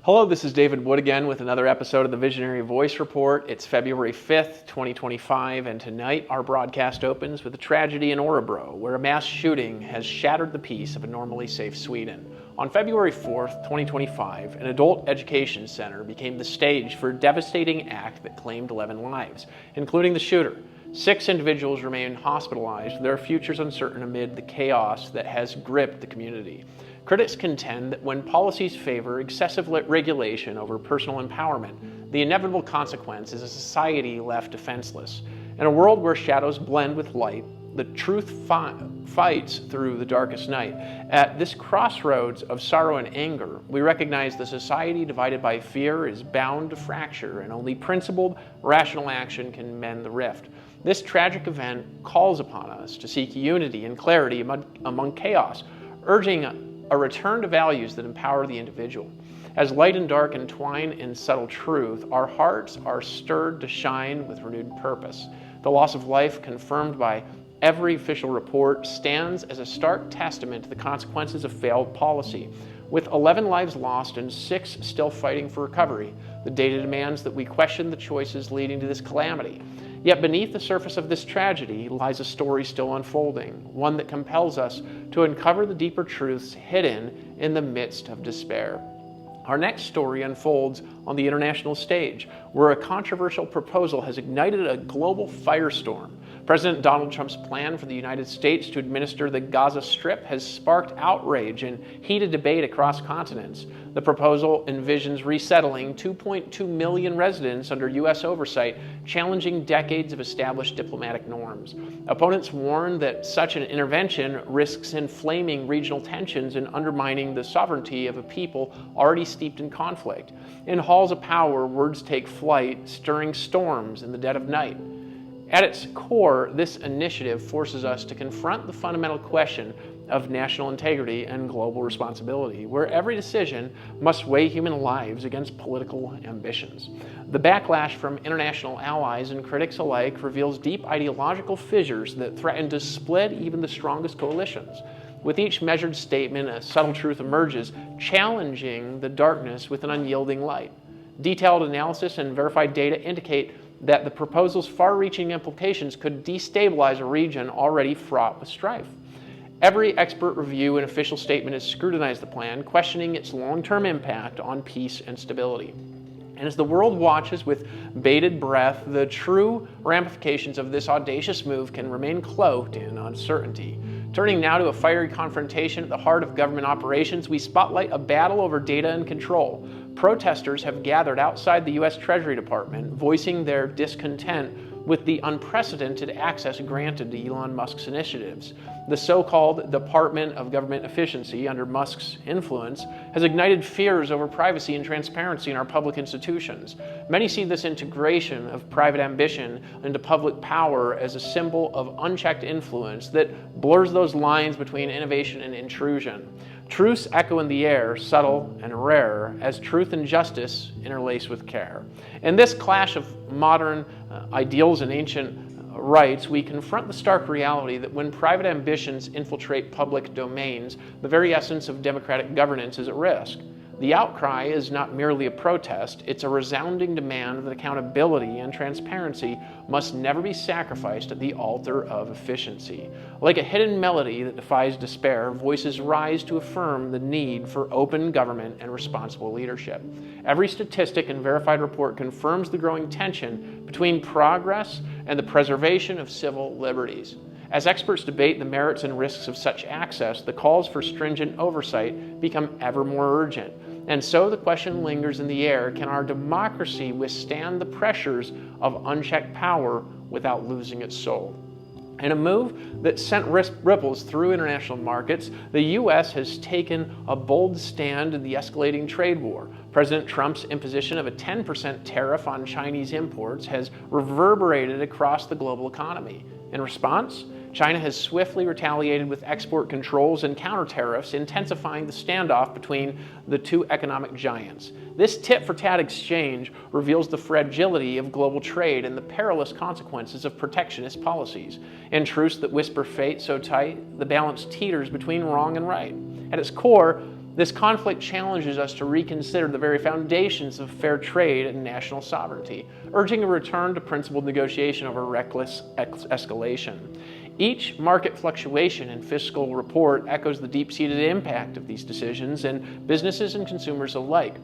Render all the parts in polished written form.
Hello, this is David Wood again with another episode of the Visionary Voice Report. It's February 5th, 2025, and tonight our broadcast opens with a tragedy in Örebro, where a mass shooting has shattered the peace of a normally safe Sweden. On February 4th, 2025, an adult education center became the stage for a devastating act that claimed 11 lives, including the shooter. 6 individuals remain hospitalized, their futures uncertain amid the chaos that has gripped the community. Critics contend that when policies favor excessive regulation over personal empowerment, the inevitable consequence is a society left defenseless. In a world where shadows blend with light, the truth fights through the darkest night. At this crossroads of sorrow and anger, we recognize the society divided by fear is bound to fracture, and only principled, rational action can mend the rift. This tragic event calls upon us to seek unity and clarity among chaos, urging a return to values that empower the individual. As light and dark entwine in subtle truth, our hearts are stirred to shine with renewed purpose. The loss of life, confirmed by every official report, stands as a stark testament to the consequences of failed policy. With 11 lives lost and 6 still fighting for recovery, the data demands that we question the choices leading to this calamity. Yet beneath the surface of this tragedy lies a story still unfolding, one that compels us to uncover the deeper truths hidden in the midst of despair. Our next story unfolds on the international stage, where a controversial proposal has ignited a global firestorm. President Donald Trump's plan for the United States to administer the Gaza Strip has sparked outrage and heated debate across continents. The proposal envisions resettling 2.2 million residents under U.S. oversight, challenging decades of established diplomatic norms. Opponents warn that such an intervention risks inflaming regional tensions and undermining the sovereignty of a people already steeped in conflict. In halls of power, words take flight, stirring storms in the dead of night. At its core, this initiative forces us to confront the fundamental question of national integrity and global responsibility, where every decision must weigh human lives against political ambitions. The backlash from international allies and critics alike reveals deep ideological fissures that threaten to split even the strongest coalitions. With each measured statement, a subtle truth emerges, challenging the darkness with an unyielding light. Detailed analysis and verified data indicate that the proposal's far-reaching implications could destabilize a region already fraught with strife. Every expert review and official statement has scrutinized the plan, questioning its long-term impact on peace and stability. And as the world watches with bated breath, the true ramifications of this audacious move can remain cloaked in uncertainty. Turning now to a fiery confrontation at the heart of government operations, we spotlight a battle over data and control. Protesters have gathered outside the U.S. Treasury Department, voicing their discontent with the unprecedented access granted to Elon Musk's initiatives. The so-called Department of Government Efficiency, under Musk's influence, has ignited fears over privacy and transparency in our public institutions. Many see this integration of private ambition into public power as a symbol of unchecked influence that blurs those lines between innovation and intrusion. Truths echo in the air, subtle and rare, as truth and justice interlace with care. In this clash of modern ideals and ancient rights, we confront the stark reality that when private ambitions infiltrate public domains, the very essence of democratic governance is at risk. The outcry is not merely a protest, it's a resounding demand that accountability and transparency must never be sacrificed at the altar of efficiency. Like a hidden melody that defies despair, voices rise to affirm the need for open government and responsible leadership. Every statistic and verified report confirms the growing tension between progress and the preservation of civil liberties. As experts debate the merits and risks of such access, the calls for stringent oversight become ever more urgent. And so the question lingers in the air: can our democracy withstand the pressures of unchecked power without losing its soul? In a move that sent ripples through international markets, the U.S. has taken a bold stand in the escalating trade war. President Trump's imposition of a 10% tariff on Chinese imports has reverberated across the global economy. In response, China has swiftly retaliated with export controls and counter tariffs, intensifying the standoff between the two economic giants. This tit-for-tat exchange reveals the fragility of global trade and the perilous consequences of protectionist policies. In truths that whisper fate so tight, the balance teeters between wrong and right. At its core, This conflict challenges us to reconsider the very foundations of fair trade and national sovereignty, urging a return to principled negotiation over reckless escalation. Each market fluctuation and fiscal report echoes the deep-seated impact of these decisions in businesses and consumers alike.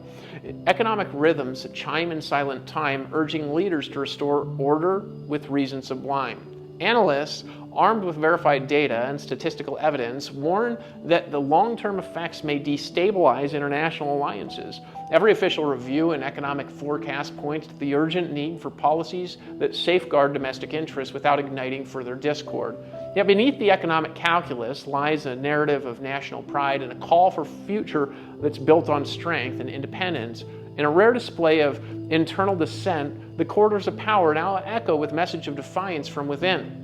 Economic rhythms chime in silent time, urging leaders to restore order with reason sublime. Analysts, armed with verified data and statistical evidence, warn that the long-term effects may destabilize international alliances. Every official review and economic forecast points to the urgent need for policies that safeguard domestic interests without igniting further discord. Yet beneath the economic calculus lies a narrative of national pride and a call for a future that's built on strength and independence. In a rare display of internal dissent, the corridors of power now echo with message of defiance from within.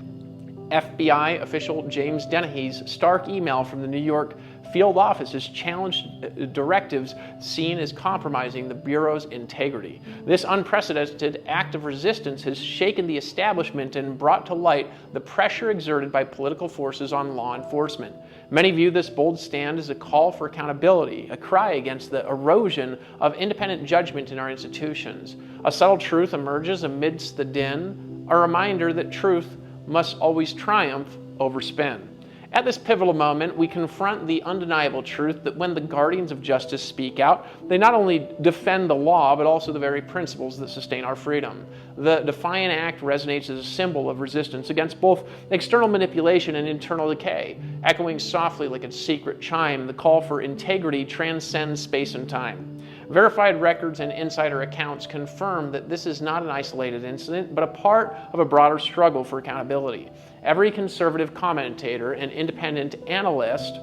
FBI official James Dennehy's stark email from the New York field office has challenged directives seen as compromising the Bureau's integrity. This unprecedented act of resistance has shaken the establishment and brought to light the pressure exerted by political forces on law enforcement. Many view this bold stand as a call for accountability, a cry against the erosion of independent judgment in our institutions. A subtle truth emerges amidst the din, a reminder that truth must always triumph over spin. At this pivotal moment, we confront the undeniable truth that when the guardians of justice speak out, they not only defend the law, but also the very principles that sustain our freedom. The Defiant Act resonates as a symbol of resistance against both external manipulation and internal decay. Echoing softly like a secret chime, the call for integrity transcends space and time. Verified records and insider accounts confirm that this is not an isolated incident, but a part of a broader struggle for accountability. Every conservative commentator and independent analyst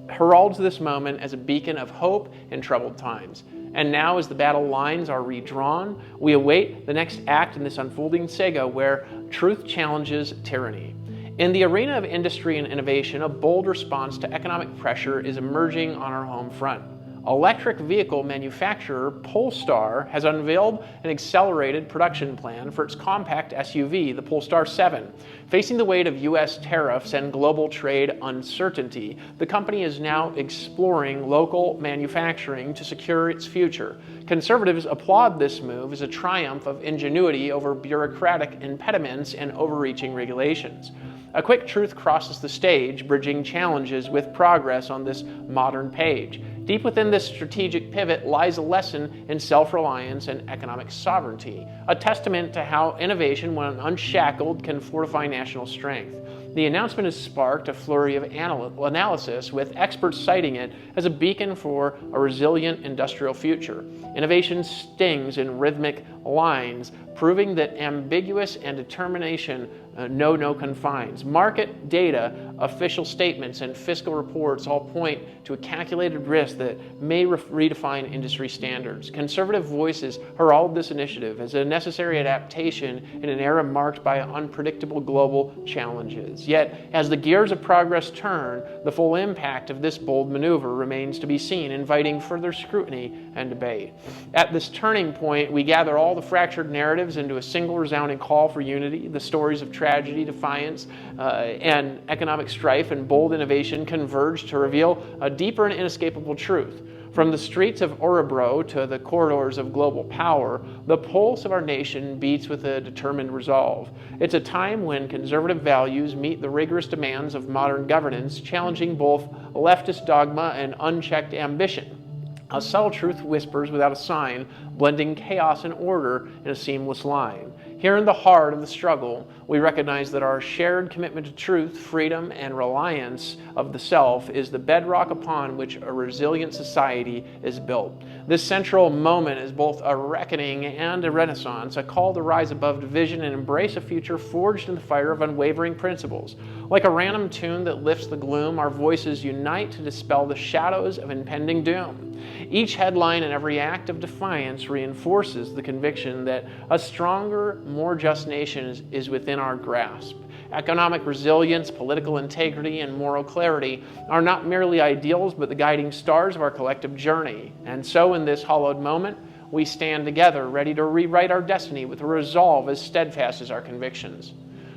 heralds this moment as a beacon of hope in troubled times. And now, as the battle lines are redrawn, we await the next act in this unfolding saga where truth challenges tyranny. In the arena of industry and innovation, a bold response to economic pressure is emerging on our home front. Electric vehicle manufacturer Polestar has unveiled an accelerated production plan for its compact SUV, the Polestar 7. Facing the weight of U.S. tariffs and global trade uncertainty, the company is now exploring local manufacturing to secure its future. Conservatives applaud this move as a triumph of ingenuity over bureaucratic impediments and overreaching regulations. A quick truth crosses the stage, bridging challenges with progress on this modern page. Deep within this strategic pivot lies a lesson in self-reliance and economic sovereignty, a testament to how innovation, when unshackled, can fortify national strength. The announcement has sparked a flurry of analysis, with experts citing it as a beacon for a resilient industrial future. Innovation stings in rhythmic lines, proving that ambiguous and determination know no confines. Market data, official statements, and fiscal reports all point to a calculated risk that may redefine industry standards. Conservative voices herald this initiative as a necessary adaptation in an era marked by unpredictable global challenges. Yet, as the gears of progress turn, the full impact of this bold maneuver remains to be seen, inviting further scrutiny and debate. At this turning point, we gather all the fractured narratives into a single resounding call for unity. The stories of tragedy, defiance, and economic strife and bold innovation converge to reveal a deeper and inescapable truth. From the streets of Orebro to the corridors of global power, the pulse of our nation beats with a determined resolve. It's a time when conservative values meet the rigorous demands of modern governance, challenging both leftist dogma and unchecked ambition. A subtle truth whispers without a sign, blending chaos and order in a seamless line. Here in the heart of the struggle, we recognize that our shared commitment to truth, freedom, and reliance of the self is the bedrock upon which a resilient society is built. This central moment is both a reckoning and a renaissance, a call to rise above division and embrace a future forged in the fire of unwavering principles. Like a random tune that lifts the gloom, our voices unite to dispel the shadows of impending doom. Each headline and every act of defiance reinforces the conviction that a stronger, more just nation is within our grasp. Economic resilience, political integrity, and moral clarity are not merely ideals, but the guiding stars of our collective journey. And so in this hallowed moment, we stand together, ready to rewrite our destiny with a resolve as steadfast as our convictions.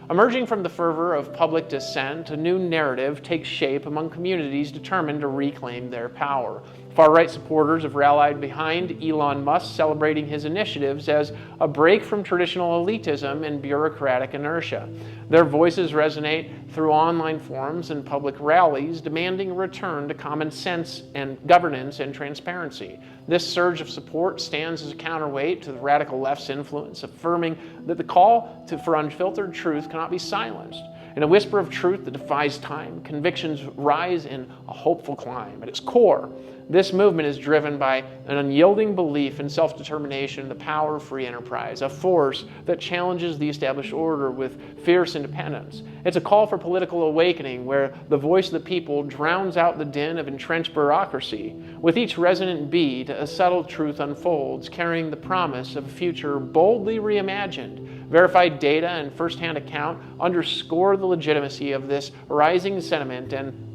Emerging from the fervor of public dissent, a new narrative takes shape among communities determined to reclaim their power. Far-right supporters have rallied behind Elon Musk, celebrating his initiatives as a break from traditional elitism and bureaucratic inertia. Their voices resonate through online forums and public rallies, demanding a return to common sense and governance and transparency. This surge of support stands as a counterweight to the radical left's influence, affirming that the call for unfiltered truth cannot be silenced. In a whisper of truth that defies time, convictions rise in a hopeful climb. At its core, this movement is driven by an unyielding belief in self-determination and the power of free enterprise, a force that challenges the established order with fierce independence. It's a call for political awakening where the voice of the people drowns out the din of entrenched bureaucracy. With each resonant beat, a subtle truth unfolds, carrying the promise of a future boldly reimagined. Verified data and first-hand account underscore the legitimacy of this rising sentiment and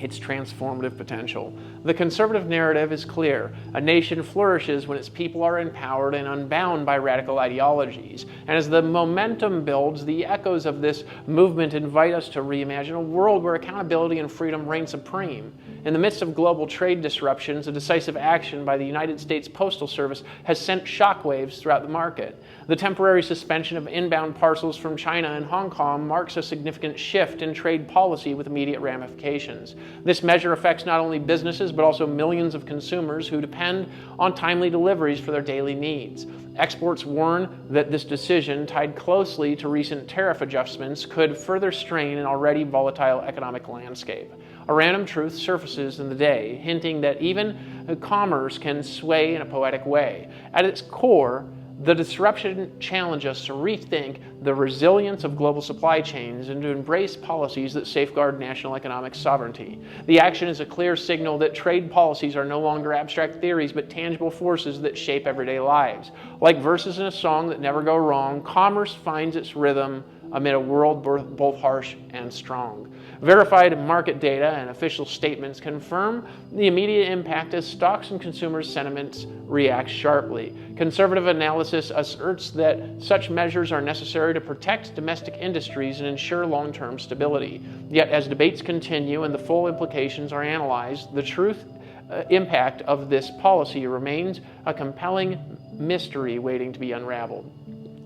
its transformative potential. The conservative narrative is clear. A nation flourishes when its people are empowered and unbound by radical ideologies. And as the momentum builds, the echoes of this movement invite us to reimagine a world where accountability and freedom reign supreme. In the midst of global trade disruptions, a decisive action by the United States Postal Service has sent shockwaves throughout the market. The temporary suspension of inbound parcels from China and Hong Kong marks a significant shift in trade policy with immediate ramifications. This measure affects not only businesses, but also millions of consumers who depend on timely deliveries for their daily needs. Experts warn that this decision, tied closely to recent tariff adjustments, could further strain an already volatile economic landscape. A random truth surfaces in the day, hinting that even commerce can sway in a poetic way. At its core, the disruption challenges us to rethink the resilience of global supply chains and to embrace policies that safeguard national economic sovereignty. The action is a clear signal that trade policies are no longer abstract theories, but tangible forces that shape everyday lives. Like verses in a song that never go wrong, commerce finds its rhythm amid a world both harsh and strong. Verified market data and official statements confirm the immediate impact as stocks and consumers' sentiments react sharply. Conservative analysis asserts that such measures are necessary to protect domestic industries and ensure long-term stability. Yet as debates continue and the full implications are analyzed, the truth impact of this policy remains a compelling mystery waiting to be unraveled.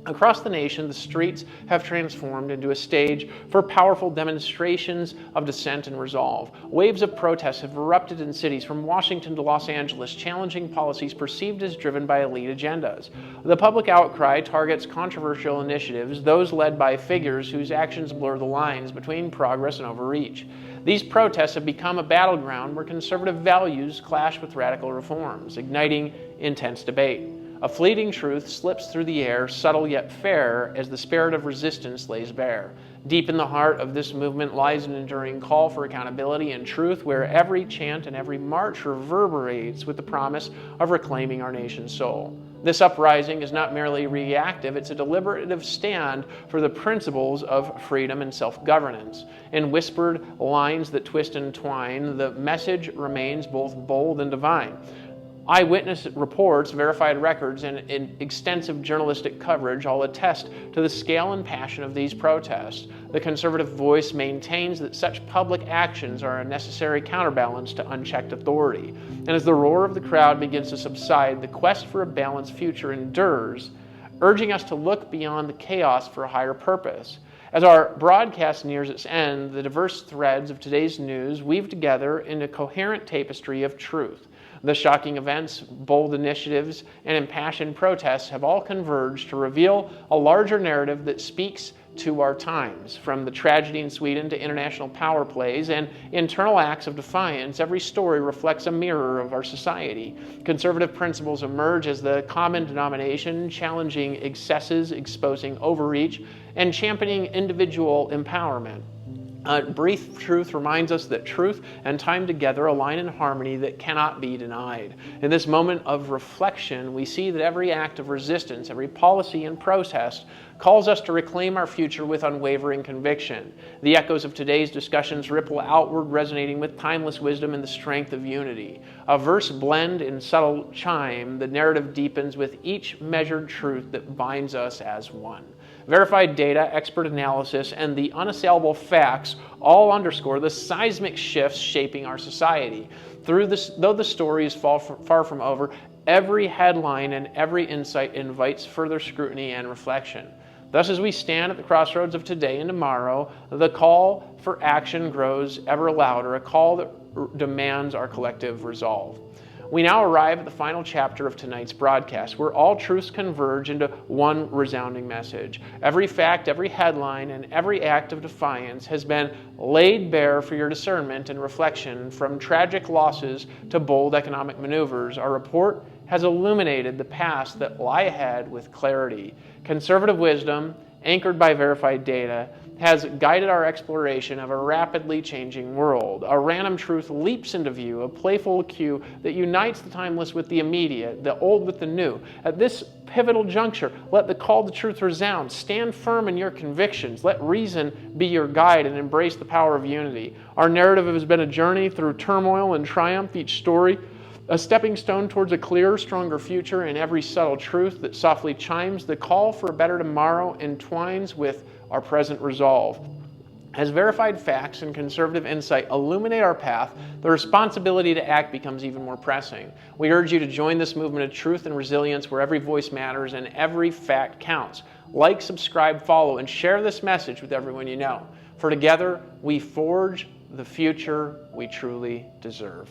Across the nation, the streets have transformed into a stage for powerful demonstrations of dissent and resolve. Waves of protests have erupted in cities from Washington to Los Angeles, challenging policies perceived as driven by elite agendas. The public outcry targets controversial initiatives, those led by figures whose actions blur the lines between progress and overreach. These protests have become a battleground where conservative values clash with radical reforms, igniting intense debate. A fleeting truth slips through the air, subtle yet fair, as the spirit of resistance lays bare. Deep in the heart of this movement lies an enduring call for accountability and truth, where every chant and every march reverberates with the promise of reclaiming our nation's soul. This uprising is not merely reactive, it's a deliberative stand for the principles of freedom and self-governance. In whispered lines that twist and twine, the message remains both bold and divine. Eyewitness reports, verified records, and extensive journalistic coverage all attest to the scale and passion of these protests. The conservative voice maintains that such public actions are a necessary counterbalance to unchecked authority. And as the roar of the crowd begins to subside, the quest for a balanced future endures, urging us to look beyond the chaos for a higher purpose. As our broadcast nears its end, the diverse threads of today's news weave together in a coherent tapestry of truth. The shocking events, bold initiatives, and impassioned protests have all converged to reveal a larger narrative that speaks to our times. From the tragedy in Sweden to international power plays and internal acts of defiance, every story reflects a mirror of our society. Conservative principles emerge as the common denomination, challenging excesses, exposing overreach, and championing individual empowerment. Brief truth reminds us that truth and time together align in harmony that cannot be denied. In this moment of reflection, we see that every act of resistance, every policy and protest calls us to reclaim our future with unwavering conviction. The echoes of today's discussions ripple outward, resonating with timeless wisdom and the strength of unity. A verse blend in subtle chime, the narrative deepens with each measured truth that binds us as one. Verified data, expert analysis, and the unassailable facts all underscore the seismic shifts shaping our society. Though the story is far from over, every headline and every insight invites further scrutiny and reflection. Thus, as we stand at the crossroads of today and tomorrow, the call for action grows ever louder, a call that demands our collective resolve. We now arrive at the final chapter of tonight's broadcast, where all truths converge into one resounding message. Every fact, every headline, and every act of defiance has been laid bare for your discernment and reflection. From tragic losses to bold economic maneuvers, our report has illuminated the paths that lie ahead with clarity. Conservative wisdom, anchored by verified data, has guided our exploration of a rapidly changing world. A random truth leaps into view, a playful cue that unites the timeless with the immediate, the old with the new. At this pivotal juncture, let the call to truth resound. Stand firm in your convictions. Let reason be your guide and embrace the power of unity. Our narrative has been a journey through turmoil and triumph, each story a stepping stone towards a clearer, stronger future. In every subtle truth that softly chimes, the call for a better tomorrow entwines with our present resolve. As verified facts and conservative insight illuminate our path, the responsibility to act becomes even more pressing. We urge you to join this movement of truth and resilience where every voice matters and every fact counts. Like, subscribe, follow, and share this message with everyone you know. For together, we forge the future we truly deserve.